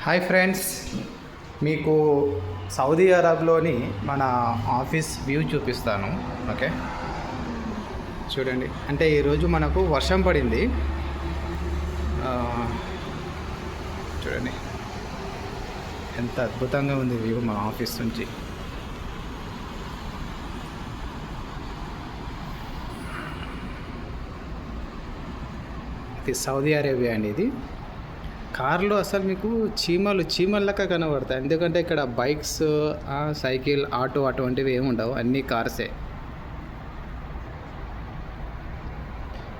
Hi friends, మీకు Saudi అరబ్లోని మన office view చూపిస్తాను. ఓకే, చూడండి. అంటే ఈరోజు మనకు వర్షం పడింది. చూడండి ఎంత అద్భుతంగా ఉంది వ్యూ మా ఆఫీస్ నుంచి. ఇది సౌదీ అరేబియా అండి. ఇది కార్లో అసలు మీకు చీమలక్క కనబడతాయి. ఎందుకంటే ఇక్కడ బైక్స్, సైకిల్, ఆటో అటువంటివి ఏమి ఉండవు, అన్నీ కార్సే.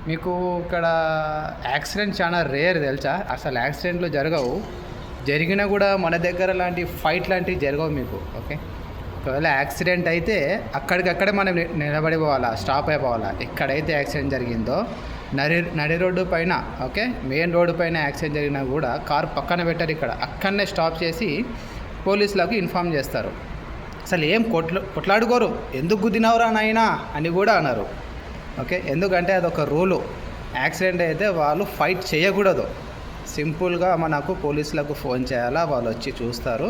మీకు ఇక్కడ యాక్సిడెంట్ చాలా రేర్ తెలుసా. అసలు యాక్సిడెంట్లు జరగవు, జరిగినా కూడా మన దగ్గర లాంటి ఫైట్ లాంటివి జరగవు మీకు. ఓకే, ఒకవేళ యాక్సిడెంట్ అయితే అక్కడికక్కడే మనం నిలబడి పోవాలా, స్టాప్ అయిపోవాలా. ఎక్కడైతే యాక్సిడెంట్ జరిగిందో నడి రోడ్డు పైన, ఓకే, మెయిన్ రోడ్డు పైన యాక్సిడెంట్ జరిగినా కూడా కారు పక్కన పెట్టారు, ఇక్కడ అక్కడనే స్టాప్ చేసి పోలీసులకు ఇన్ఫామ్ చేస్తారు. అసలు ఏం కొట్లాడుకోరు, ఎందుకు గుద్దినవరా నాయనా అని కూడా అన్నారు. ఓకే, ఎందుకంటే అదొక రూలు. యాక్సిడెంట్ అయితే వాళ్ళు ఫైట్ చేయకూడదు. సింపుల్గా మనకు పోలీసులకు ఫోన్ చేయాలా, వాళ్ళు వచ్చి చూస్తారు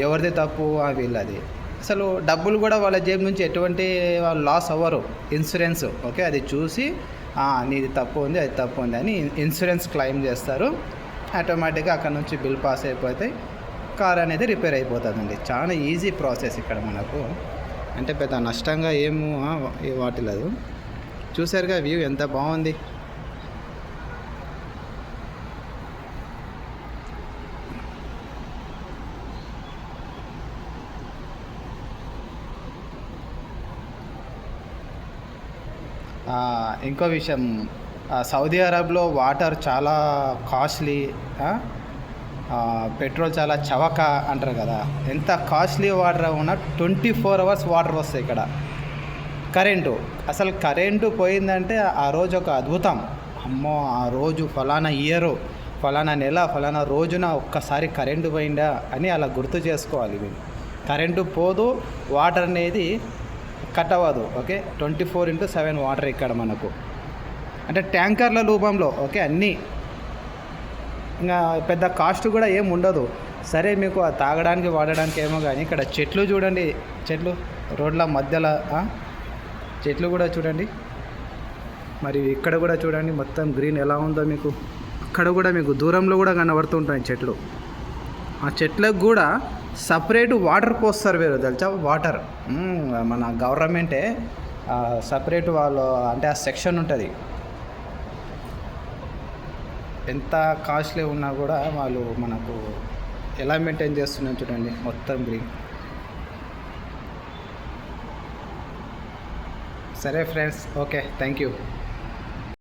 ఎవరిది తప్పు వీళ్ళది. అసలు డబ్బులు కూడా వాళ్ళ జేబు నుంచి ఎటువంటి వాళ్ళు లాస్ అవ్వరు. ఇన్సూరెన్స్, ఓకే, అది చూసి నీది తప్పు ఉంది, అది తప్పు ఉంది అని ఇన్సూరెన్స్ క్లెయిమ్ చేస్తారు. ఆటోమేటిక్గా అక్కడ నుంచి బిల్ పాస్ అయిపోతే కార్ అనేది రిపేర్ అయిపోతుందండి. చాలా ఈజీ ప్రాసెస్ ఇక్కడ మనకు. అంటే పెద్ద నష్టంగా ఏమో వాటి లేదు. చూసారుగా వ్యూ ఎంత బాగుంది. ఇంకో విషయం, సౌదీ అరబ్లో వాటర్ చాలా కాస్ట్లీ, పెట్రోల్ చాలా చవక అంటారు కదా. ఎంత కాస్ట్లీ వాటర్ ఉన్నా 24 hours వాటర్ వస్తాయి ఇక్కడ. కరెంటు, అసలు కరెంటు పోయిందంటే ఆ రోజు ఒక అద్భుతం. అమ్మో, ఆ రోజు ఫలానా ఇయరు, ఫలానా నెల, ఫలానా రోజున ఒక్కసారి కరెంటు పోయిందా అని అలా గుర్తు చేసుకోవాలి. కరెంటు పోదు, వాటర్ అనేది కట్ అవ్వదు. ఓకే, 24/7 వాటర్ ఇక్కడ మనకు. అంటే ట్యాంకర్ల రూపంలో, ఓకే, అన్నీ. ఇంకా పెద్ద కాస్ట్ కూడా ఏం ఉండదు. సరే, మీకు తాగడానికి వాడడానికి ఏమో కానీ ఇక్కడ చెట్లు చూడండి, చెట్లు రోడ్ల మధ్యలో చెట్లు కూడా చూడండి. మరి ఇక్కడ కూడా చూడండి మొత్తం గ్రీన్ ఎలా ఉందో మీకు. అక్కడ కూడా మీకు దూరంలో కూడా కనబడుతుంటాయి చెట్లు. ఆ చెట్లకు కూడా సపరేట్ వాటర్ పోస్తారు వేరు తెలుసా. వాటర్ మన గవర్నమెంటే సపరేట్ వాళ్ళు, అంటే ఆ సెక్షన్ ఉంటుంది. ఎంత కాస్ట్లీ ఉన్నా కూడా వాళ్ళు మనకు ఎలా మెయింటైన్ చేస్తున్నారు చూడండి, మొత్తం గ్రీన్. సరే ఫ్రెండ్స్, ఓకే, థ్యాంక్ యూ.